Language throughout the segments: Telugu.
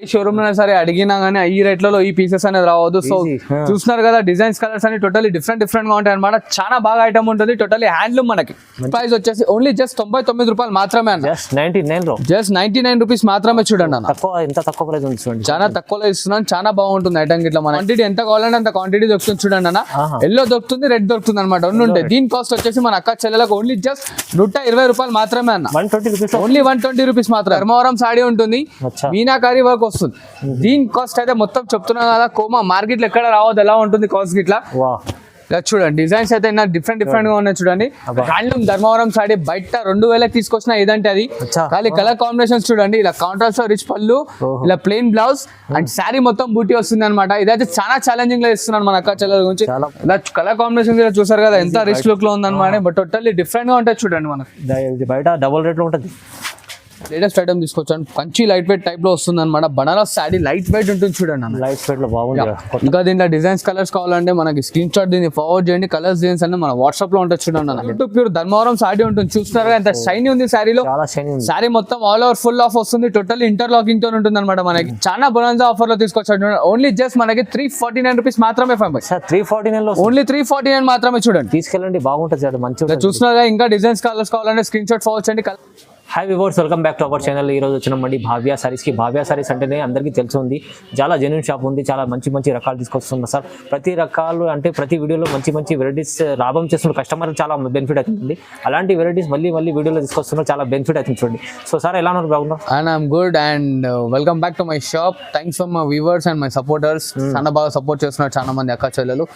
షోరూమ్ లో సరే అడిగినా గానీ ఈ రేట్లలో ఈ పీసెస్ అనేది రావద్దు. సో చూస్తున్నారు కదా డిజైన్స్ కలర్స్ అని టోటలీ డిఫరెంట్ గా ఉంటాయి అనమాట. చాలా బాగా ఐటమ్ ఉంటుంది. Totally handloom. మనకి ప్రైస్ వచ్చేసి ఓన్లీ జస్ట్ 99 రూపాయలు మాత్రమే అన్న. జస్ట్ 99 రూపీస్ మాత్రమే. చూడండి అన్న, తక్కువ ప్రైస్ ఉంది చూడండి. చాలా తక్కువలో ఇస్తున్నాను. చాలా బాగుంటుంది ఐటమ్ ఇట్లా. మన క్వాంటిటీ ఎంత కావాలంటే అంత క్వాంటిటీ దొరుకుతుంది. చూడండి అన్న, ఎల్లో దొరుకుతుంది, రెడ్ దొరుకుతుంది అనమాట. రెండు ఉంటాయి. దీని కాస్ట్ వచ్చేసి మన అక్క చెల్లెలకు ఓన్లీ జస్ట్ 120 రూపాయలు మాత్రమే అన్న. 120 రూపీస్, ఓన్లీ 120 రూపీస్ మాత్రం. ధర్మవరం సాడీ ఉంటుంది, మీనాకారి వర్క్ వస్తుంది. దీని కాస్ట్ అయితే మొత్తం చెప్తున్నా కదా, కోమా మార్కెట్ లో ఎక్కడ రావద్దు ఎలా ఉంటుంది కాస్ట్ గిట్లా. ఇలా చూడండి డిజైన్స్ అయితే డిఫరెంట్ గా ఉన్నాయి. చూడండి హ్యాండ్లూమ్ ధర్మవరం సాడీ బయట 2000 తీసుకొచ్చిన ఏదంటే అది. ఖాళీ కలర్ కాంబినేషన్స్ చూడండి. ఇలా కాంట్రాస్ట్ రిచ్ పళ్ళు, ఇలా ప్లెయిన్ బ్లౌజ్ అండ్ శారీ మొత్తం బూటీ వస్తుంది అనమాట. ఇదైతే చాలా ఛాలెంజింగ్ లో ఇస్తున్నాను మన అక్క చెల్లెల గురించి. ఇలా కలర్ కాంబినేషన్ చూసారు కదా ఎంత రిచ్ లుక్ లో ఉందన్నమాట. బట్ టోటల్లీ డిఫరెంట్ గా ఉంటాయి. చూడండి మనకి బయట డబుల్ రేట్ లో ఉంటుంది. లేటెస్ట్ ఐటమ్ తీసుకొచ్చాను. కంచి లైట్ వెయిట్ టైప్ లో వస్తుంది అనమాట. బనారస్ శారీ లైట్ వెయిట్ ఉంటుంది. చూడండి లైట్ వెయిట్ లో బాగుంది. ఇంకా దీంట్లో డిజైన్స్ కలర్స్ కావాలంటే మనకి స్క్రీన్ షాట్ దీన్ని ఫార్వర్డ్ చేయండి. కలర్స్ డిజైన్స్ అన్ని మన వాట్సాప్ లో ఉంటుంది. చూడండి ప్యూర్ ధర్మవరం సాడీ ఉంటుంది. చూస్తున్నారు ఎంత షైనీ ఉంది శారీలో. శారీ మొత్తం ఆల్ ఓవర్ ఫుల్ ఆఫ్ వస్తుంది. టోటల్ ఇంటర్లాకింగ్ తో ఉంటుంది అనమాట. మనకి చాలా బొనాన్సా ఆఫర్ లో తీసుకొచ్చాడు. ఓన్లీ జస్ట్ మనకి 349 రూపీస్ మాత్రమే. 349 ఓన్లీ 349 మాత్రమే. చూడండి తీసుకెళ్ళండి, బాగుంటుంది. మంచిగా చూస్తున్నారు. ఇంకా డిజైన్స్ కలర్స్ కావాలంటే స్క్రీన్ షాట్ ఫార్వర్డ్ చేయండి. Hi viewers, welcome back to our channel. ఈ రోజు వచ్చినామండి భావ్య సారీస్కి. భావ్య సారీస్ అంటేనే అందరికీ తెలిసి ఉంది, చాలా జెన్యూన్ షాప్ ఉంది. చాలా మంచి రకాలు తీసుకొస్తున్నారు సార్. ప్రతి రకాలు అంటే ప్రతి వీడియోలో మంచి వెరైటీస్ లాభం చేస్తున్న కస్టమర్ చాలా బెనిఫిట్ అవుతుంది. అలాంటి వెరైటీస్ మళ్ళీ వీడియోలో తీసుకొస్తున్నారు. చాలా బెనిఫిట్ అవుతుంది చూడండి. సో సార్ ఎలా ఉన్నారు? బాగున్నారు? And I'm good and welcome back to my shop. Thanks for my viewers and my supporters. చాలా బాగా సపోర్ట్ చేస్తున్నారు చాలా మంది అక్క చెల్లెలు.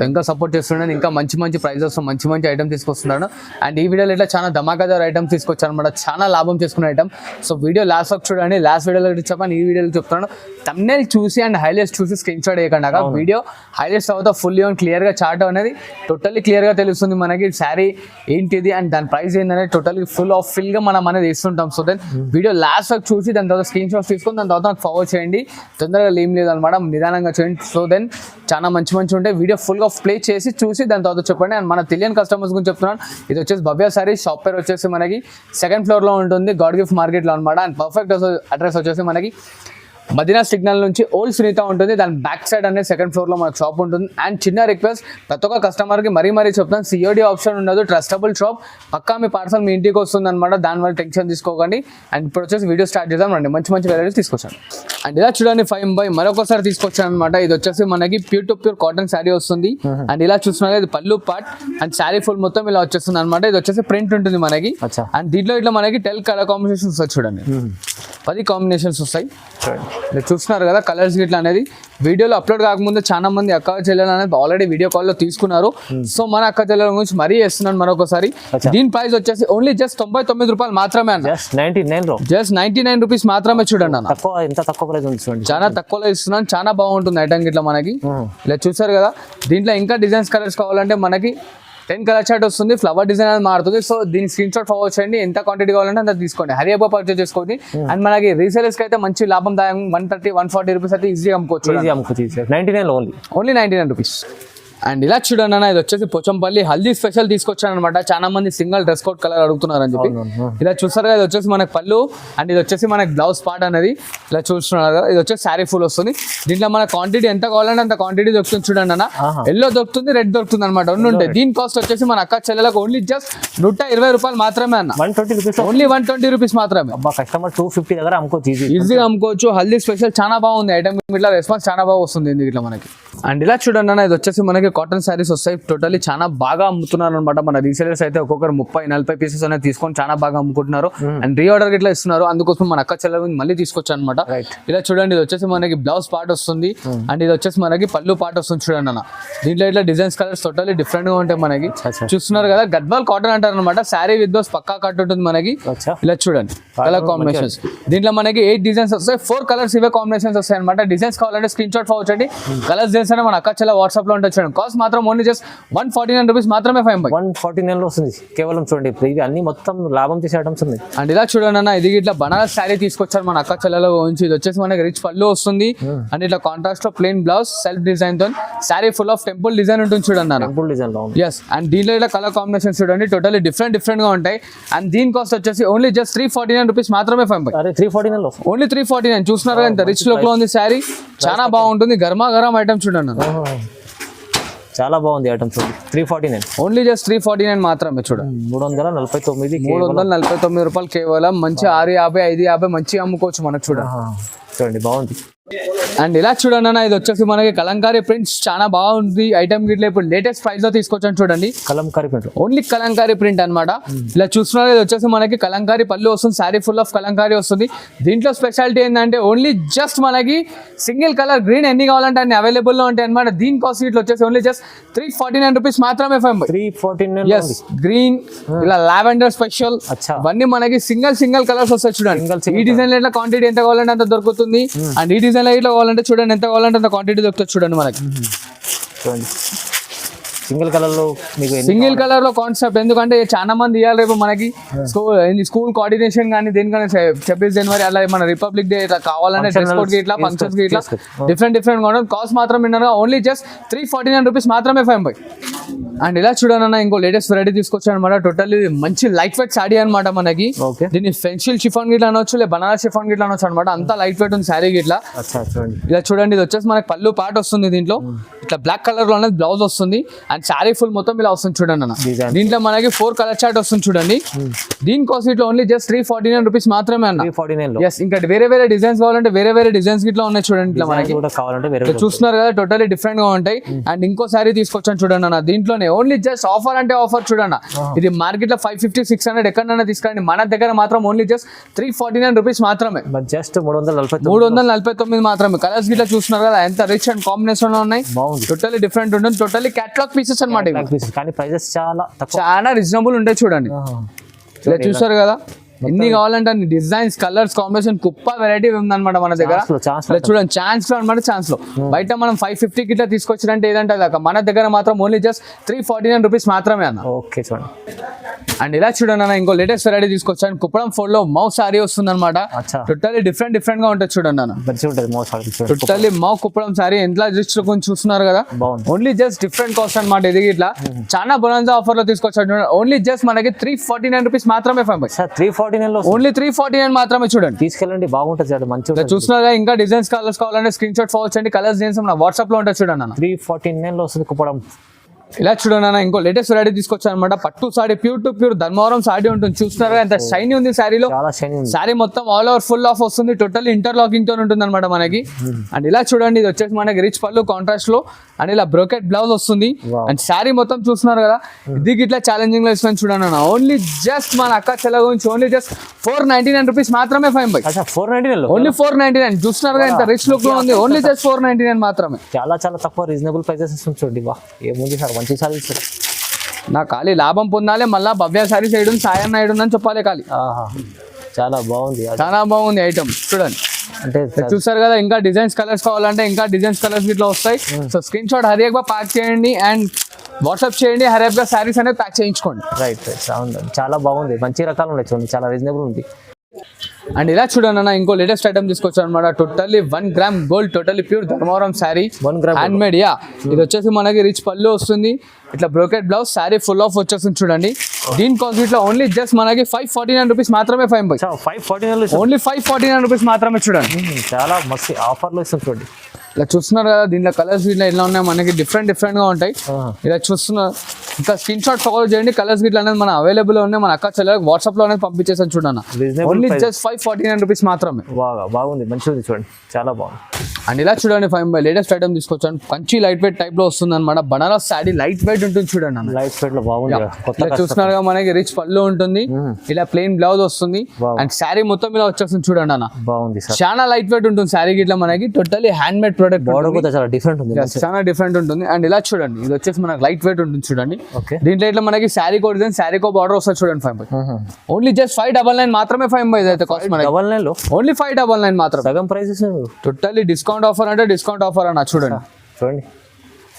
ఇంకా సపోర్ట్ చేస్తున్నాను. ఇంకా మంచి ప్రైజెస్ మంచి ఐటమ్ తీసుకొస్తున్నాను. అండ్ ఈ వీడియోలో ఇట్లా చాలా ధమాకాదార్ ఐటమ్స్ తీసుకొచ్చాను అనమాట. చాలా లాభం చేసుకునే ఐటమ్. సో వీడియో లాస్ట్ వరకు చూడండి. లాస్ట్ వీడియోలో చెప్పాను, ఈ వీడియోలో చెప్తున్నాను. థంబ్నెయిల్ చూసి అండ్ హైలైట్స్ చూసి స్క్రీన్ షాట్ వేయకుండా వీడియో హైలైట్స్ తర్వాత ఫుల్ క్లియర్ గా చార్ట్ అనేది టోటల్లీ క్లియర్ గా తెలుస్తుంది మనకి. శారీ ఏంటిది అండ్ దాని ప్రైస్ ఏంటనేది టోటల్లీ ఫిల్ గా మనం అనేది వేస్తుంటాం. సో దెన్ వీడియో లాస్ట్ వరకు చూసి దాని తర్వాత స్క్రీన్ షాట్స్ తీసుకొని దాని తర్వాత నాకు ఫార్వర్డ్ చేయండి. తొందరగా ఏం లేదు అనమాట, నిదానంగా చేయండి. సో దెన్ చాలా మంచి ఉంటాయి. వీడియో ఫుల్ గా ప్లే చేసి చూసి దాని తర్వాత చెప్పండి. అండ్ మన తెలియని కస్టమర్స్ గురించి చెప్తున్నాను. ఇది వచ్చేసి భవ్య సారీ షాప్ పేరు వచ్చేసి మనకి 2nd ఫ్లోర్ లో ఉంటుంది, గాడ్ గిఫ్ట్ మార్కెట్ లో అనమాట. అండ్ పర్ఫెక్ట్ అడ్రస్ వచ్చేసి మనకి మదీనా సిగ్నల్ నుంచి ఓల్డ్ సునీత ఉంటుంది. దాని బ్యాక్ సైడ్ అనేది 2nd ఫ్లోర్ లో మనకు షాప్ ఉంటుంది. అండ్ చిన్న రిక్వెస్ట్, ప్రతి ఒక్క కస్టమర్ కి మరీ చెప్తాను, సిఓడి ఆప్షన్ ఉండదు. Trustable shop. పక్కా మీ పార్సల్ మీ ఇంటికి వస్తుంది అనమాట. దానివల్ల టెన్షన్ తీసుకోకండి. అండ్ ఇప్పుడు వచ్చేసి వీడియో స్టార్ట్ చేద్దాం రండి. మంచి వెరైటీస్ తీసుకొచ్చాను. అండ్ ఇలా చూడండి 5 by మరొకసారి తీసుకొచ్చాను అనమాట. ఇది వచ్చేసి మనకి pure to pure cotton sari వస్తుంది. అండ్ ఇలా చూస్తున్నారు ఇది పళ్ళు పార్ట్ అండ్ శారీ ఫుల్ మొత్తం ఇలా వచ్చేస్తుంది అనమాట. ఇది వచ్చేసి ప్రింట్ ఉంటుంది మనకి. అండ్ దీంట్లో ఇట్లా మనకి 10 కలర్ కాంబినేషన్స్ వస్తాయి. చూడండి 10 కాంబినేషన్స్ వస్తాయి. చూస్తున్నారు కదా కలర్స్ గిట్లా అనేది. వీడియోలో అప్లోడ్ కాకముందే చాలా మంది అక్క చెల్లెలు అనేది ఆల్రెడీ వీడియో కాల్లో తీసుకున్నారు. సో మన అక్క చెల్లెల గురించి మరీ చేస్తున్నాను మరొకసారి. దీని ప్రైస్ వచ్చేసి ఓన్లీ జస్ట్ 99 రూపాయలు మాత్రమే అన్న. జస్ట్ 99 రూపీస్ మాత్రమే. చూడండి అన్న, తక్కువ ప్రైస్ ఉంది చూడండి. చాలా తక్కువలో ఇస్తున్నాను. చాలా బాగుంటుంది ఐటమ్ గిట్లా మనకి. ఇలా చూసారు కదా. దీంట్లో ఇంకా డిజైన్స్ కలర్స్ కావాలంటే మనకి 10 కలర్ చార్ట్ వస్తుంది. ఫ్లవర్ డిజైన్ అనేది మారుతుంది. సో దీని స్క్రీన్ షాట్ ఫార్వర్డ్ చేయండి. ఎంత క్వాంటిటీ కావాలంటే అంత తీసుకోండి. హరియబ్బా పర్చేస్ చేసుకోండి. అండ్ మనకి రీసేలర్స్ కి అయితే మంచి లాభందాయం 130-140 రూపీస్ అయితే ఈజీగా అమ్ముకోవచ్చు. 99 ఓన్లీ 99 రూపీస్. అండ్ ఇలా చూడండి అన్న, ఇది వచ్చేసి పోచంపల్లి హల్దీ స్పెషల్ తీసుకొచ్చాను అనమాట. చాలా మంది సింగిల్ డ్రెస్ కోడ్ కలర్ అడుగుతున్నారు అని చెప్పి. ఇలా చూస్తారు కదా, ఇది వచ్చేసి మనకి పళ్ళు అండ్ ఇది వచ్చేసి మనకి బ్లౌజ్ పార్ట్ అనేది ఇలా చూస్తున్నారు కదా. ఇది వచ్చేసి శారీ ఫుల్ వస్తుంది. దీంట్లో మన క్వాంటిటీ ఎంత కావాలంటే అంత క్వాంటిటీ దొరుకుతుంది. చూడండి అన్న, ఎల్లో దొరుకుతుంది, రెడ్ దొరుకుతుంది అనమాట. రెండు ఉంటాయి. దీని కాస్ట్ వచ్చేసి మన అక్క చెల్లెలకు ఓన్లీ జస్ట్ 120 రూపాయలు మాత్రమే అన్న. 120 రూపీస్, ఓన్లీ 120 రూపీస్ మాత్రమే. కస్టమర్ 250 దగ్గర అమ్ముకోవచ్చు, ఈజీగా అమ్ముకోవచ్చు. హల్దీ స్పెషల్ చాలా బాగుంది ఐటమ్. ఇట్లా రెస్పాన్స్ చాలా బాగా వస్తుంది ఇట్లా మనకి. అండ్ ఇలా చూడండి అన్న, ఇది వచ్చేసి మనకి కాటన్ శారీస్ వస్తాయి. టోటల్లీ చాలా బాగా అమ్ముతున్నారు అనమాట. మన రీసేలర్స్ అయితే ఒక్కొక్కరు 30-40 పీసెస్ అనేది తీసుకొని చాలా బాగా అమ్ముకుంటున్నారు. అండ్ రీఆర్డర్ ఇట్లా ఇస్తున్నారు. అందుకోసం మన అక్క చెల్లెలు మళ్ళీ తీసుకొచ్చాను అనమాట. ఇలా చూడండి, ఇది వచ్చేసి మనకి బ్లౌజ్ పార్ట్ వస్తుంది అండ్ ఇది వచ్చేసి మనకి పళ్ళు పార్ట్ వస్తుంది. చూడండి అన్న, దీంట్లో ఇట్లా డిజైన్స్ కలర్స్ టోటల్లీ డిఫరెంట్ గా ఉంటాయి మనకి. చూస్తున్నారు కదా, గద్వాల్ కాటన్ అంటారు అనమాట. శారీ విత్ బ్లౌజ్ పక్కా కట్ ఉంటుంది మనకి. ఇలా చూడండి కలర్ కాంబినేషన్స్. దీంట్లో మనకి 8 డిజైన్స్ వస్తాయి. 4 కలర్స్ ఇవే కాంబినేషన్స్ వస్తాయి అనమాట. డిజైన్స్ కావాలంటే స్క్రీన్ షాట్ ఫార్వర్డ్ చేయండి. కలర్స్ చేస్తే మన అక్క చెల్లె వాట్సాప్ లో ఉంటుంది. చూడండి కాస్ట్ మాత్రం ఓన్లీ జస్ట్ 149 రూపీస్ మాత్రమే ఫైన్ బై 149 లో వస్తుంది కేవలం. చూడండి ఇవి అన్ని మొత్తం లాభం చేసే ఐటమ్స్ ఉన్నాయి. అండ్ ఇలా చూడండి అన్న, ఇది ఇట్లా బనారస్ శారీ తీసుకొచ్చారు మన అక్క చెల్లెల గురించి. ఇది వచ్చేసి మనకి రిచ్ పళ్ళు వస్తుంది అండ్ ఇట్లా కాంట్రాస్ట్ లో ప్లెయిన్ బ్లౌజ్ సెల్ఫ్ డిజైన్ తో sari full of temple design ఉంటుంది చూడండి అన్న. టెంపుల్ డిజైన్ లో ఉంది. ఎస్, అండ్ దీంట్లో ఇలా కలర్ కాంబినేషన్ చూడండి టోటల్లీ డిఫరెంట్ గా ఉంటాయి. అండ్ దీని కాస్ట్ వచ్చేసి ఓన్లీ జస్ట్ 349 రూపీస్ మాత్రమే ఫైన్ బై. అరే 349 లో ఓన్లీ 349. చూస్తున్నారు ఎంత రిచ్ లుక్ లో ఉంది శారీ, చాలా బాగుంటుంది. గర్మా గరం ఐటమ్ చూడండి అన్న, చాలా బాగుంది ఐటమ్ చూడండి. 349 ఓన్లీ జస్ట్ 349 మాత్రమే చూడండి. 349 రూపాయలు కేవలం. మంచి 650 550 మంచిగా అమ్ముకోవచ్చు మనకు చూడండి. చూడండి బాగుంది. అండ్ ఇలా చూడండి అన్న, ఇది వచ్చేసి మనకి కలంకారీ ప్రింట్స్ చాలా బాగుంది ఐటమ్. గిట్లా ఇప్పుడు లేటెస్ట్ ప్రైస్ లో తీసుకొచ్చాను చూడండి. Kalamkari print, only Kalamkari print అనమాట. ఇలా చూస్తున్నారు, ఇది వచ్చేసి మనకి కలంకారీ పళ్ళు వస్తుంది, శారీ ఫుల్ ఆఫ్ కలంకారీ వస్తుంది. దీంట్లో స్పెషాలిటీ ఏంటంటే ఓన్లీ జస్ట్ మనకి సింగిల్ కలర్ గ్రీన్ ఎన్ని కావాలంటే అన్ని అవైలబుల్ లో ఉంటాయి అనమాట. దీని కాస్ట్ ఇట్లా వచ్చేసి ఓన్లీ జస్ట్ 349 రూపీస్ మాత్రమే ఫైన్ బై. 349 ఎస్, గ్రీన్ ఇలా లావెండర్ స్పెషల్ ఇవన్నీ మనకి సింగిల్ కలర్స్ వస్తాయి చూడండి. ఈ డిజైన్ లో ఇట్లా క్వాంటిటీ ఎంత కావాలంటే అంత దొరుకుతుంది. అండ్ ఈ డిజైన్ లో ఇట్లా కావాలంటే చూడండి ఎంత కావాలంటే అంత క్వాంటిటీ దొరుకుతుంది చూడండి మనకి. చూడండి సింగిల్ కలర్ లో కాన్సెప్ట్, ఎందుకంటే చాలా మంది ఇవ్వాలి రేపు మనకి స్కూల్ కోఆర్డినేషన్ కానీ దేనికైనా 26 జనవరి అలా మన రిపబ్లిక్ డే ఇట్లా కావాలంటే డ్రెస్ కోడ్ కి ఇట్లా ఫంక్షన్స్ కి ఇట్లా డిఫరెంట్ గా ఉంటుంది. కాస్ట్ మాత్రం విన్నారుగా ఓన్లీ జస్ట్ 349 రూపీస్ మాత్రమే ఫైన్ బై. అండ్ ఇలా చూడండి అన్న, ఇంకో లేటెస్ట్ వెరైటీ తీసుకొచ్చాను అనమాట. టోటల్లీ మంచి లైట్ వెయిట్ శారీ అనమాట మనకి. దీన్ని ఫెన్షిల్ షిఫాన్ గిట్లా అనొచ్చు, లేదా బనారస్ షిఫాన్ గిట్లా అనొచ్చు అనమాట. అంతా లైట్ వెయిట్ ఉంది శారీ గిట్లా. ఇలా చూడండి, ఇది వచ్చేసి మనకి పళ్ళు పార్ట్ వస్తుంది. దీంట్లో ఇట్లా బ్లాక్ కలర్ లో అనేది బ్లౌజ్ వస్తుంది అండ్ శారీ ఫుల్ మొత్తం ఇలా వస్తుంది చూడండి అన్న. దీంట్లో మనకి 4 కలర్ చార్ట్ వస్తుంది చూడండి. దీనికోసం ఇట్లా ఓన్లీ జస్ట్ 349 రూపీస్ మాత్రమే అన్న. 349. ఎస్, ఇంకా వేరే డిజైన్స్ కావాలంటే వేరే డిజైన్స్ గిట్లా ఉన్నాయి చూడండి. ఇట్లా మనకి చూస్తున్నారు కదా, టోటల్లీ డిఫరెంట్ గా ఉంటాయి. అండ్ ఇంకో శారీ తీసుకొచ్చాను చూడండి అన్న. దీంట్లోనే ఓన్లీ జస్ట్ ఆఫర్ అంటే ఆఫర్ చూడండి. ఇది మార్కెట్ లో 550 600 ఎక్కడైనా తీసుకురండి, మన దగ్గర మాత్రం ఓన్లీ జస్ట్ 349 రూపీస్ మాత్రమే. జస్ట్ 349 మాత్రమే. కలర్స్ గిట్లా చూస్తున్నారు కదా, ఎంత రిచ్ అండ్ కాంబినేషన్ లో ఉన్నాయి. టోటల్లీ డిఫరెంట్ ఉంటుంది, టోటల్లీ క్యాటలాగ్ పీసెస్ అనమాట. కానీ ప్రైసెస్ చాలా రీజనబుల్ ఉంటాయి చూడండి. ఇలా చూసారు కదా, ఎన్ని కావాలంటే అన్ని డిజైన్స్ కలర్స్ కాంబినేషన్ కుప్ప వెరైటీ ఉందన్నమాట మన దగ్గర. చూడండి ఛాన్స్ లో అనమాట, ఛాన్స్ లో. బయట మనం 550 గిట్లా తీసుకొచ్చినంటే ఏదంటే మన దగ్గర మాత్రం ఓన్లీ జస్ట్ 349 రూపీస్ మాత్రమే అన్న. ఓకే చూడండి. అండ్ ఇలా చూడండి అన్న, ఇంకో లేటెస్ట్ వెరైటీ తీసుకొచ్చాను. కుప్పడం ఫోల్డ్ లో మౌ సారీ వస్తుంది అనమాట. టోటల్లీ డిఫరెంట్ గా ఉంటుంది చూడండి అన్న. టోటల్లీ మౌ కుప్పడం సారీ ఎంత రిచ్ కొంచెం చూస్తున్నారు కదా. ఓన్లీ జస్ట్ డిఫరెంట్ కాస్ట్ అనమాట. ఇది ఇట్లా చాలా బొనాన్సా ఆఫర్ లో తీసుకొచ్చాను. ఓన్లీ జస్ట్ మనకి 349 రూపీస్ మాత్రమే ఫైన్ బై. 349 ఓన్లీ 349 మాత్రమే చూడండి. తీసుకెళ్ళండి, బాగుంటుంది మంచిగా. చూస్తున్నారు ఇంకా డిజైన్స్ కలర్స్ కావాలంటే స్క్రీన్ షాట్ ఫార్వర్డ్ చేయండి. కలర్స్ డిజైన్స్ మన వాట్సాప్ లో ఉంటాయి చూడండి అన్న. 349 లో వస్తుంది కుప్పడం. ఇలా చూడండి అన్న, ఇంకో లేటెస్ట్ వెరైటీ తీసుకొచ్చాను అనమాట. పట్టు sorry, pure to pure Dharmavaram sorry ఉంటుంది. చూస్తున్నారా ఎంత షైనీ ఉంది శారీలో. శారీ మొత్తం ఆల్ ఓవర్ ఫుల్ ఆఫ్ వస్తుంది, టోటల్ ఇంటర్లాకింగ్ తో ఉంటుంది అనమాట మనకి. అండ్ ఇలా చూడండి, ఇది వచ్చేసి మనకి రిచ్ పళ్ళు కాంట్రాస్ట్ లో అండ్ ఇలా బ్రోకెట్ బ్లౌజ్ వస్తుంది. అండ్ శారీ మొత్తం చూస్తున్నారు కదా, ఇది ఇట్లా ఛాలెంజింగ్ లో ఇస్తున్నాను చూడండి అన్న. ఓన్లీ జస్ట్ మన అక్క చెల్ల గురించి ఓన్లీ జస్ట్ 499 రూపీస్ మాత్రమే ఫైన్ బై. 499 ఓన్లీ 499. చూస్తున్నారు కదా ఎంత రిచ్ లుక్ లో ఉంది. ఓన్లీ జస్ట్ 499 మాత్రమే. చాలా తక్కువ రీజనబుల్ ప్రైసెస్ ఇస్తుంది చూడండి. బా ఏముంది సార్, మంచి సారీస్. నా ఖాళీ లాభం పొందాలి, మళ్ళీ భవ్య సారీ సైడ్ సాయం నాయుడు అని చెప్పాలి ఖాళీ. చాలా బాగుంది ఐటమ్ చూడండి. అంటే చూసారు కదా, ఇంకా డిజైన్స్ కలర్స్ కావాలంటే ఇంకా డిజైన్స్ కలర్స్ ఇట్లా వస్తాయి. సో స్క్రీన్ షాట్ హరియక్గా ప్యాక్ చేయండి అండ్ వాట్సాప్ చేయండి. హరియక్గా శారీస్ అనేది ప్యాక్ చేయించుకోండి. రైట్. చాలా బాగుంది, మంచి రకాలు ఉన్నాయి చూడండి, చాలా రీజనబుల్ ఉంది. అండ్ ఇలా చూడండి అన్న, ఇంకో లేటెస్ట్ ఐటమ్ తీసుకొచ్చాను అనమాట. Totally 1 gram gold, totally pure Dharmavaram sari, 1 gram hand made. ఇది వచ్చేసి మనకి రిచ్ పళ్ళు వస్తుంది, ఇట్లా brocade blouse, sari full of వచ్చేస్తుంది చూడండి. దీని కాస్ట్ ఇట్లా ఓన్లీ జస్ట్ మనకి 549 రూపీస్ మాత్రమే ఫైన్ బై. 549 ఓన్లీ 549 రూపీస్ మాత్రమే చూడండి. చాలా మస్తు ఆఫర్లో ఇస్తుంది చూడండి. ఇలా చూస్తున్నారు కదా, దీంట్లో కలర్స్ ఇట్లా ఎలా ఉన్నాయి మనకి డిఫరెంట్ గా ఉంటాయి. ఇలా చూస్తున్నారు, ఇంకా స్క్రీన్ షాట్ ఫాలో చేయండి. కలర్స్ గిట్లా అనేది మన అవైలబుల్ ఉన్నాయి. మన అక్క చెల్లెలకు వాట్సాప్ లో అనేది పంపించేసాను చూడన్న. ఓన్లీ జస్ట్ 549 రూపీస్ మాత్రమే. బాగుంది, మంచిగా ఉంది చూడండి, చాలా బాగుంది. అండ్ ఇలా చూడండి, ఫైన్ బై లేటెస్ట్ ఐటమ్ తీసుకొచ్చాను. కంచి లైట్ వెయిట్ టైప్ లో వస్తుంది అనమాట. బనారస్ శారీ లైట్ వెయిట్ ఉంటుంది చూడండి. లైట్ వెయిట్ లో బాగుంది. చూస్తున్నారు కదా, మనకి రిచ్ పళ్ళు ఉంటుంది, ఇలా ప్లెయిన్ బ్లౌజ్ వస్తుంది అండ్ శారీ మొత్తం ఇలా వచ్చేస్తుంది చూడండి అన్న. బాగుంది, చాలా లైట్ వెయిట్ ఉంటుంది శారీ గిట్లా మనకి. టోటల్లీ హ్యాండ్ మేడ్ ప్రొడక్ట్, చాలా డిఫరెంట్ ఉంది, చాలా డిఫరెంట్ ఉంటుంది. అండ్ ఇలా చూడండి, ఇది వచ్చేసి మనకి లైట్ వెయిట్ ఉంటుంది చూడండి. దీంట్లో ఇట్లా మనకి శారీ కో డిజైన్, శారీ కో బార్డర్ వస్తుంది చూడండి. ఫైన్ బై ఓన్లీ జస్ట్ 599 మాత్రమే ఫైన్ బై. అయితే కాస్ట్ మనకి 599 లో ఓన్లీ 599 మాత్రం. సగం ప్రైసెస్. టోటల్లీ డిస్కౌంట్ ఆఫర్ అంటే డిస్కౌంట్ ఆఫర్ అన్న చూడండి.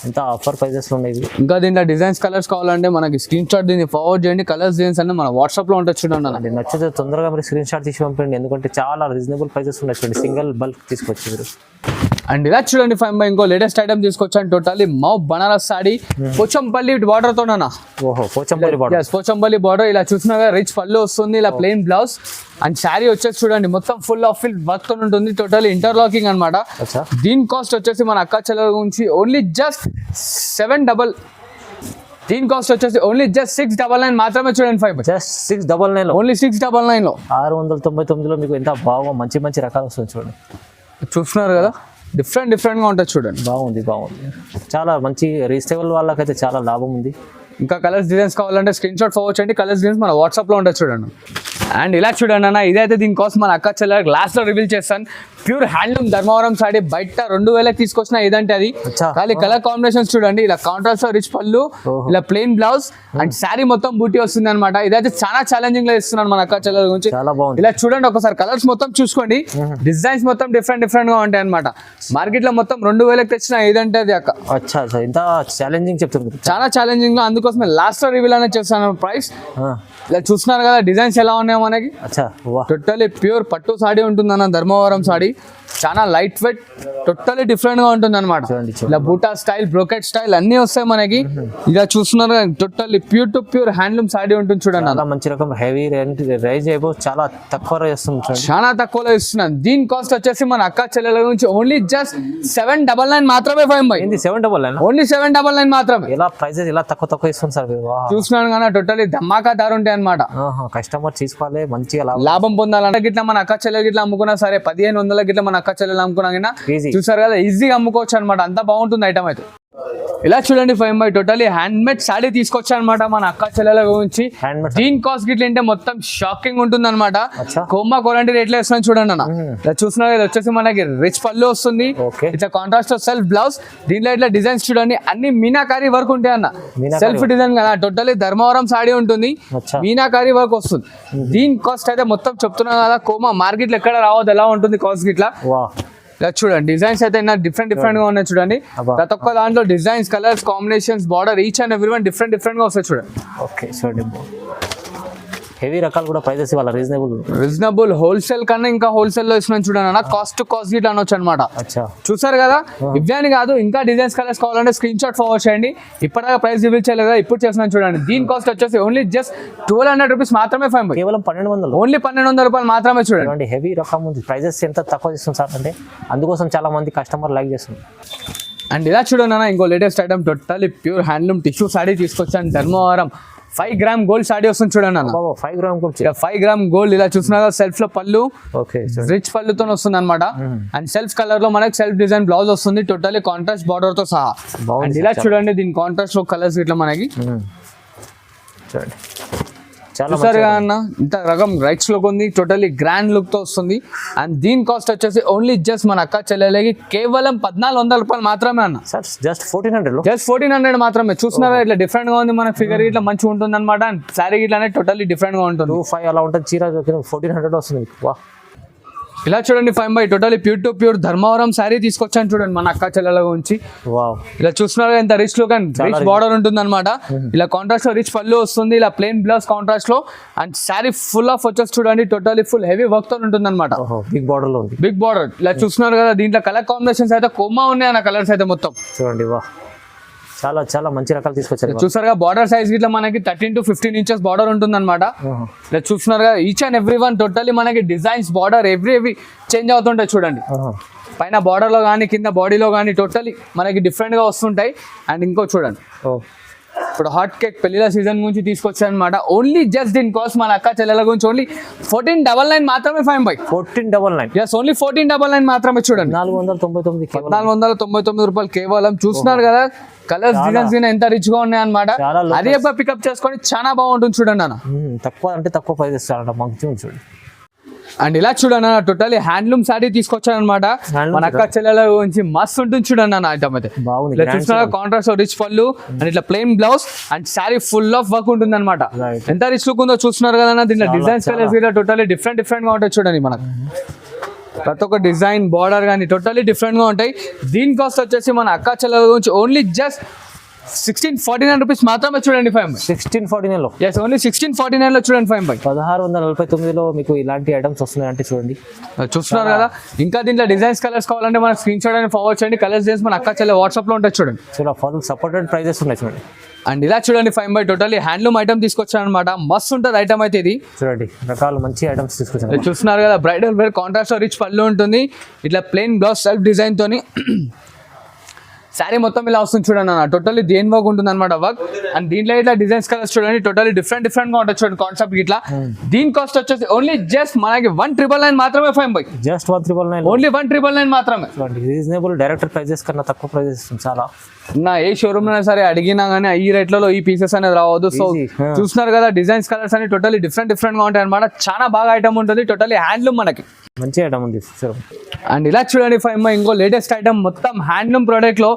ఎంత ఆఫర్ ప్రైజెస్ ఉన్నాయి ఇవి. ఇంకా దీంట్లో డిజైన్స్ కలర్స్ కావాలంటే మనకి స్క్రీన్ షాట్ దీన్ని ఫార్వర్డ్ చేయండి. కలర్స్ డిజైన్స్ అన్ని మన వాట్సాప్ లో ఉంటుంది చూడండి అన్న. అది నచ్చితే తొందరగా మీరు స్క్రీన్ షాట్ తీసి పంపండి, ఎందుకంటే చాలా రీజనబుల్ ప్రైజెస్ ఉన్నాయి చూడండి. సింగిల్ బల్క్ తీసుకొచ్చి మీరు. అండ్ ఇలా చూడండి ఫైవ్ బై ఇంకో లేటెస్ట్ ఐటమ్ తీసుకొచ్చాను. టోటల్లీ మౌ బనారస్ సాడీ పోచంపల్లి బార్డర్ తోనా. ఓహో, పోచంపల్లి బార్డర్. పోచంపల్లి బార్డర్ ఇలా చూసినా రిచ్ పళ్ళు వస్తుంది, ఇలా ప్లెయిన్ బ్లౌజ్ అండ్ శారీ వచ్చేసి చూడండి మొత్తం ఫుల్ ఆఫ్ ఫిల్ వర్క్ తో ఉంటుంది. టోటల్ ఇంటర్లాకింగ్ అనమాట. దీని కాస్ట్ వచ్చేసి మన అక్క చెల్లెల గురించి ఓన్లీ జస్ట్ 7 దీని కాస్ట్ వచ్చేసి ఓన్లీ జస్ట్ 699 మాత్రమే చూడండి. ఫైవ్ జస్ట్ 699 ఓన్లీ 699 లో 699లో మీకు ఎంత బాగా మంచి మంచి రకాలు వస్తుంది చూడండి. చూస్తున్నారు కదా, డిఫరెంట్ గా ఉంటుంది చూడండి. బాగుంది చాలా మంచి రీస్టేబుల్ వాళ్ళకైతే చాలా లాభం ఉంది. ఇంకా కలర్స్ డిజైన్స్ కావాలంటే స్క్రీన్ షాట్ ఫార్వర్డ్ చేయండి. కలర్స్ డిజైన్స్ మన వాట్సాప్ లో ఉంటుంది చూడండి. అండ్ ఇలా చూడండి అన్న, ఇదైతే దీనికోసం మన అక్క చెల్లె గ్లాస్ లో రివీల్ చేస్తాను. ప్యూర్ హ్యాండ్లూమ్ ధర్మవరం సాడీ బయట 2000 తీసుకొచ్చిన ఏదంటే అది ఖాళీ కలర్ కాంబినేషన్స్ చూడండి. ఇలా కాంట్రాస్ట్ రిచ్ పళ్ళు, ఇలా ప్లెయిన్ బ్లౌజ్ అండ్ శారీ మొత్తం బూటీ వస్తుంది అనమాట. ఇదైతే చాలా ఛాలెంజింగ్ లో ఇస్తున్నాను మన అక్క చెల్లెల గురించి. చాలా బాగుంది. ఇలా చూడండి ఒకసారి కలర్స్ మొత్తం చూసుకోండి. డిజైన్స్ మొత్తం డిఫరెంట్ గా ఉంటాయి అనమాట. మార్కెట్ లో మొత్తం 2000 తెచ్చిన ఏదంటే అది అక్క. ఇంత ఛాలెంజింగ్ చెప్తున్నారు, చాలా ఛాలెంజింగ్ లో. అందుకోసమే లాస్ట్ లో రివీల్ అనేది చేస్తాను ప్రైస్. ఇలా చూస్తున్నారు కదా డిజైన్స్ ఎలా ఉన్నాయో మనకి. టోటలీ ప్యూర్ పట్టు సాడీ ఉంటుంది అన్న, ధర్మవరం సాడీ. చాలా లైట్ వెయిట్, టోటలీ డిఫరెంట్ గా ఉంటుంది అనమాట. ఇలా బూటా స్టైల్, బ్రోకెట్ స్టైల్ అన్ని వస్తాయి మనకి. ఇలా చూస్తున్నారు totally pure to pure handloom saree ఉంటుంది చూడండి. చాలా మంచి రకం హెవీ రేంజ్ అయిపో చాలా తక్కువ ఇస్తుంది, చాలా తక్కువలో ఇస్తున్నాను. దీని కాస్ట్ వచ్చేసి మన అక్క చెల్లెల గురించి ఓన్లీ జస్ట్ 799 మాత్రమే. 799 ఓన్లీ 799 మాత్రమే. ఎలా ప్రైజెస్ ఇలా తక్కువ ఇస్తుంది సార్? చూస్తున్నాను కానీ టోటల్లీ ధమాకా ధర ఉంటాయి అనమాట. కస్టమర్ తీసుకోవాలి, మంచిగా లాభం పొందాలంటే గిట్లా మన అక్క చెల్లెలు గిట్లా అమ్ముకున్నా సరే 1500 గిట్లా మన అక్క చెల్లెలు అమ్ముకున్నా చూసారు కదా, ఈజీగా అమ్ముకోవచ్చు అనమాట. అంత బాగుంటుంది ఐటమ్ అయితే. ఇలా చూడండి five by totally hand made saree తీసుకొచ్చా అనమాట మన అక్క చెల్లెల గురించి. దీని కాస్ట్ గిట్ల అంటే మొత్తం షాకింగ్ ఉంటుంది అనమాట. కోమా క్వాలిటీ రేట్లో వేస్తున్నాను చూడండి అన్న. ఇలా చూస్తున్నా ఇది వచ్చేసి మనకి రిచ్ పళ్ళు వస్తుంది, ఇట్లా కాంట్రాస్ట్ సెల్ఫ్ బ్లౌజ్. దీంట్లో ఇట్లా డిజైన్స్ చూడండి అన్ని మీనాకారి వర్క్ ఉంటాయి అన్న. సెల్ఫ్ డిజైన్ కదా, టోటలీ ధర్మవరం సాడీ ఉంటుంది, మీనాకారి వర్క్ వస్తుంది. దీని కాస్ట్ అయితే మొత్తం చెప్తున్నా కదా, కోమా మార్కెట్ లో ఎక్కడ రావద్దు ఎలా ఉంటుంది కాస్ట్ గిట్లా. ఇలా చూడండి డిజైన్స్ అయితే డిఫరెంట్ గా ఉన్నాయి చూడండి. ప్రతి ఒక్క దాంట్లో designs, colours, combinations, border each and every one different గా వస్తాయి చూడండి. ఓకే చూడండి, హెవీ రకాలు కూడా ప్రైజెస్ ఇవాళ రీజనబుల్ హోల్సేల్ కన్నా ఇంకా హోల్సేల్ లో ఇస్తున్నాను చూడండి అన్న. కాస్ట్ టు కాస్ట్ గిట్ అనొచ్చు అనమాట. చూసారు కదా, ఇవ్వని కాదు ఇంకా డిజైన్స్ కలర్స్ కావాలంటే స్క్రీన్ షాట్ ఫార్వర్డ్ చేయండి. ఇప్పటిదాకా ప్రైస్ రివీల్ చేయలేదు కదా, ఇప్పుడు చేస్తున్నాను చూడండి. దీని కాస్ట్ వచ్చేసి ఓన్లీ జస్ట్ 1200 రూపీస్ మాత్రమే. కేవలం 1200, ఓన్లీ 1200 రూపాయలు మాత్రమే చూడండి. హెవీ రకం ఉంది, ప్రైజెస్ ఎంత తక్కువ ఇస్తుంది సార్ అంటే అందుకోసం చాలా మంది కస్టమర్ లైక్ చేస్తున్నారు. అండ్ ఇలా చూడండి అన్న, ఇంకో latest item totally pure handloom tissue saree తీసుకొచ్చాను. ధర్మవరం 5 గ్రామ్ గోల్డ్ సాడీ వస్తుంది చూడండి అన్న. 5 గ్రామ్ గోల్డ్. ఇలా చూసినా సెల్ఫ్ లో పళ్ళు, రిచ్ పళ్ళుతో వస్తుంది అనమాట. అండ్ సెల్ఫ్ కలర్ లో మనకి సెల్ఫ్ డిజైన్ బ్లౌజ్ వస్తుంది, టోటల్లీ కాంట్రాస్ట్ బార్డర్ తో సహా. అండ్ ఇలా చూడండి దీని కాంట్రాస్ట్ లో కలర్స్ ఇట్లా మనకి చూడండి. చూసారు కదా అన్న, ఇంత రకం రైట్స్ లో ఉంది, టోటల్లీ గ్రాండ్ లుక్ తో వస్తుంది. అండ్ దీని కాస్ట్ వచ్చేసి ఓన్లీ జస్ట్ మన అక్క చెల్లెలకి కేవలం 1400 రూపాయలు మాత్రమే అన్న. జస్ట్ 1400 మాత్రమే. చూస్తున్నారా ఇట్లా డిఫరెంట్ గా ఉంది, మన ఫిగర్ ఇట్లా మంచిగా ఉంటుంది అనమాట. అండ్ శారీ ఇట్లా అనేది టోటల్లీ డిఫరెంట్ గా ఉంటుంది. 25 అలా ఉంటుంది చీర, 1400 వస్తుంది. వా, ఇలా చూడండి five by totally pure to pure Dharmavaram sari తీసుకొచ్చాను చూడండి మన అక్క చెల్లెల గురించి. ఇలా చూస్తున్నారు ఎంత rich look and rich border ఉంటుంది అనమాట. ఇలా కాంట్రాస్ట్ లో రిచ్ పళ్ళు వస్తుంది, ఇలా ప్లెయిన్ బ్లౌజ్ కాంట్రాస్ట్ లో. అండ్ శారీ ఫుల్ ఆఫ్ వచ్చేసి చూడండి టోటలీ ఫుల్ హెవీ వర్క్ తో ఉంటుంది అనమాట. బిగ్ బార్డర్ లో ఉంది, బిగ్ బార్డర్. ఇలా చూస్తున్నారు కదా, దీంట్లో కలర్ కాంబినేషన్స్ అయితే కొమ్మా ఉన్నాయి అన్న, కలర్స్ అయితే మొత్తం చూడండి. వా, చాలా మంచి రకాలు తీసుకొచ్చారు. చూసారుగా బార్డర్ సైజ్ గిట్లా మనకి 13 to 15 ఇంచెస్ బార్డర్ ఉంటుంది అనమాట. ఇలా చూస్తున్నారుగా each and every one totally మనకి డిజైన్స్, బార్డర్ ఎవ్రీ చేంజ్ అవుతుంటాయి చూడండి. పైన బార్డర్ లో కానీ కింద బాడీలో కానీ టోటల్లీ మనకి డిఫరెంట్ గా వస్తుంటాయి. అండ్ ఇంకో చూడండి, ఇప్పుడు హాట్ కేక్ పెళ్లిల సీజన్ గురించి తీసుకొచ్చాను అనమాట. ఓన్లీ జస్ట్ దీని కాస్ట్ మన అక్క చెల్లెల గురించి ఓన్లీ 1499 మాత్రమే. 1499, ఎస్ ఓన్లీ 1499 మాత్రమే చూడండి. 499 రూపాయలు కేవలం. చూస్తున్నారు కదా కలర్స్, డిజైన్స్ ఎంత రిచ్ గా ఉన్నాయి అనమాట. అది పికప్ చేసుకొని చాలా బాగుంటుంది చూడండి అన్న. తక్కువ ప్రైస్ మంచిగా చూడండి. అండ్ ఇలా చూడండి అన్న, టోటలీ హ్యాండ్లూమ్ సాడీ తీసుకొచ్చాను అనమాట మన అక్క చెల్లెల గురించి. మస్తు ఉంటుంది చూడండి అన్న ఐటమ్ అయితే. చూస్తున్నా కాంట్రాస్ట్ రిచ్ పళ్ళు అండ్ ఇట్లా plain blouse and sari full of work ఉంటుంది అనమాట. ఎంత రిచ్ లుక్ ఉందో చూస్తున్నారు కదా. దీంట్లో డిజైన్స్ కలర్స్ టోటలీ డిఫరెంట్ గా ఉంటాయి చూడండి మనకు. ప్రతి ఒక్క డిజైన్ బార్డర్ కానీ టోటల్లీ డిఫరెంట్గా ఉంటాయి. దీని కాస్ట్ వచ్చేసి మన అక్క చెల్లెల గురించి ఓన్లీ జస్ట్ 1649 రూపీస్ మాత్రమే చూడండి 5 1649లో. ఎస్ ఓన్లీ 1649 లో చూడండి 5 1649లో మీకు ఇలాంటి ఐటమ్స్ వస్తున్నాయి అంటే చూడండి, చూస్తున్నారు కదా. ఇంకా దీంట్లో డిజైన్స్ కలర్స్ కావాలంటే మన స్క్రీన్ షాట్ అని ఫార్వర్డ్ చేయండి. కలర్స్ చేసి మన అక్క చెల్లె వాట్సాప్ లో ఉంటాయి చూడండి. చాలా ఫుల్ సపోర్టెడ్ ప్రైజెస్ ఉన్నాయి చూడండి. అండ్ ఇలా చూడండి 5 టోటల్లీ హ్యాండ్లూమ్ ఐటమ్ తీసుకొచ్చాను అనమాట. మస్తు ఉంటుంది ఐటమ్ అయితే ఇది. చూడండి రకాలు మంచి ఐటమ్స్ తీసుకొచ్చాను. చూస్తున్నారు కదా బ్రైడల్ వేర్ కాంట్రాస్ట్ రిచ్ పళ్ళు ఉంటుంది. ఇట్లా ప్లెయిన్ బ్లౌజ్ సెల్ఫ్ డిజైన్ తోని శారీ మొత్తం ఇలా వస్తుంది చూడండి అన్న. టోటల్లీ దేని వర్క్ ఉంటుంది అనమాట వర్క్. అండ్ దీంట్లో ఇట్లా డిజైన్స్ కలర్స్ చూడండి టోటల్లీ డిఫరెంట్ గా ఉంటుంది చూడండి కాన్సెప్ట్ ఇట్లా. దీని కాస్ట్ వచ్చేసి ఓన్లీ జస్ట్ మనకి 1999 మాత్రమే 5 జస్ట్ 1999 ఓన్లీ 1999 మాత్రమే. రీజనబుల్ డైరెక్టర్ ప్రైజెస్ కన్నా తక్కువ ప్రైజెస్ చాలా. నా ఏ షోరూమ్ లో సరే అడిగినా కానీ ఈ రేట్లలో ఈ పీసెస్ అనేది రావద్దు. సో చూస్తున్నారు కదా డిజైన్స్ కలర్స్ అని టోటల్లీ డిఫరెంట్ గా ఉంటాయి అనమాట. చాలా బాగా ఐటమ్ ఉంటుంది టోటల్లీ హ్యాండ్లూమ్ మనకి మంచి ఐటమ్ ఉంది. అండ్ ఇలా చూడండి 5 ఇంకో లేటెస్ట్ ఐటమ్ మొత్తం హ్యాండ్లూమ్ ప్రోడక్ట్ లో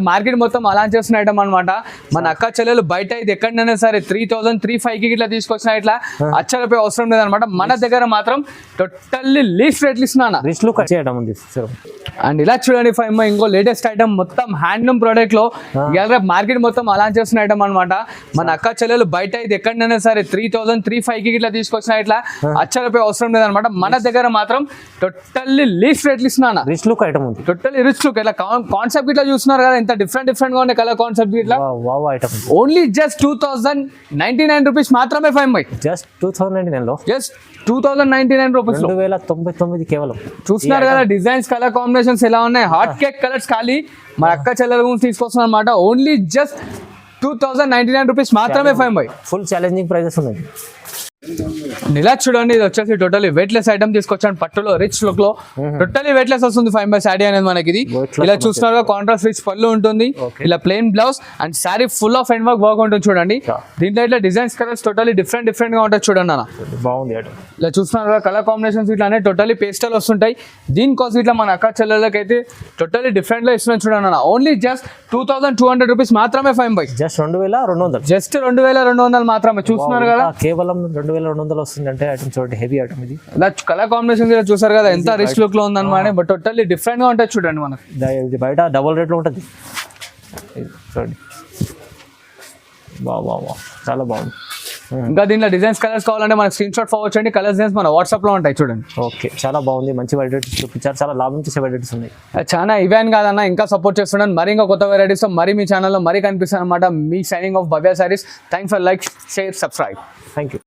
మార్కెట్ మొత్తం అలాంచ్ చేస్తున్న ఐటమ్ అనమాట. మన అక్క చెల్లెలు బయట ఇది ఎక్కడైనా సరే 3000 3500 ఇట్లా తీసుకొచ్చిన ఇట్లా అచ్చ రూపాయి అవసరం లేదనమాట. మన దగ్గర మాత్రం టోటల్లీ లీస్ట్ రేట్లు ఇస్తున్నా. రిచ్ లుక్ ఐటమ్ ఉంది. అండ్ ఇలా చూడండి 5 ఇంకో లేటెస్ట్ ఐటమ్ మొత్తం హ్యాండ్లూమ్ ప్రోడక్ట్ లో మార్కెట్ మొత్తం అలాంచ్ చేస్తున్న ఐటమ్ అనమాట. మన అక్క చెల్లెలు బయట ఇది ఎక్కడైనా సరే 3000 3500 ఇట్లా తీసుకొచ్చిన ఇట్లా అచ్చ రూపాయి అవసరం లేదనమాట. మన దగ్గర మాత్రం టోటల్లీ లీస్ట్ రేట్లు ఇస్తున్నా. రిచ్ లుక్ ఐటమ్ ఉంది. టోటల్లీ రిచ్ లుక్ ఇట్లా కాన్సెప్ట్ ఇట్లా చూస్తున్నారు కదా ఎంత డిఫరెంట్ గా ఉన్నాయి కలర్ కాన్సెప్ట్ ఇట్లా. ఓన్లీ జస్ట్ 2099 రూపీస్ మాత్రమే 5 జస్ట్ 2099 లో జస్ట్ 2099 రూపీస్ 2099 కేవలం. చూస్తున్నారు కదా డిజైన్స్ కలర్ కాంబినేషన్స్ ఎలా ఉన్నాయి. హాట్ కేక్ కలర్స్ ఖాళీ మన అక్క చెల్లెల గురించి తీసుకొస్తున్నాం అనమాట. ఓన్లీ జస్ట్ 2099 రూపీస్ మాత్రమే 5 ఫుల్ ఛాలెంజింగ్ ప్రైజెస్ ఉన్నాయి. ఇలా చూడండి ఇది వచ్చేసి టోటలీ వెయిట్లెస్ ఐటమ్ తీసుకొచ్చాను పట్టులో రిచ్ లుక్ లో. టోటలీ వెయిట్లెస్ వస్తుంది 5 శారీ అనేది మనకి. ఇది ఇలా చూస్తున్నారు కాంట్రాస్ట్ రిచ్ పళ్ళు ఉంటుంది. ఇలా plain blouse and sari full of hand work ఉంటుంది చూడండి. దీంట్లో ఇట్లా డిజైన్స్ కలర్స్ టోటలీ డిఫరెంట్ గా ఉంటుంది చూడండి అన్న. బాగుంది. ఇలా చూస్తున్నారు కలర్ కాంబినేషన్స్ ఇట్లా అనేది టోటలీ పేస్టల్ వస్తుంటాయి. దీనికోసం ఇట్లా మన అక్క చెల్లెళ్ళకి అయితే టోటలీ డిఫరెంట్ లో ఇస్తున్నాను చూడండి అన్న. ఓన్లీ జస్ట్ 2200 రూపీస్ మాత్రమే 5 జస్ట్ 2200 జస్ట్ 2200 మాత్రమే. చూస్తున్నారు కదా కేవలం 2200 వస్తుంది అంటే ఐటమ్ చూడండి హెవీ ఐటమ్ ఇది. కలర్ కాంబినేషన్ చూసారు కదా ఎంత రిచ్ లుక్ లో ఉందన్నమాట. బట్ టోటల్లీ డిఫరెంట్ గా ఉంటుంది చూడండి మనకి. బయట డబుల్ రేట్ లో ఉంటుంది చూడండి. చాలా బాగుంది. ఇంకా దీంట్లో డిజైన్స్ కలర్స్ కావాలంటే మనకి స్క్రీన్ షాట్ ఫార్వర్డ్ చేయండి. కలర్స్ డిజైన్స్ మన వాట్సాప్ లో ఉంటాయి చూడండి. ఓకే చాలా బాగుంది. మంచి వెరైటీస్ చూపించారు. చాలా లాభం చేసే వెరైటీస్ ఉన్నాయి. చాలా ఇవేన్ కాదన్న ఇంకా సపోర్ట్ చేస్తున్నాను. మరి ఇంకా కొత్త వెరైటీస్ మరి మీ ఛానల్లో మరి కనిపిస్తుంది అనమాట. మీ signing off Bhavya Sarees. Thanks for like share subscribe. Thank you.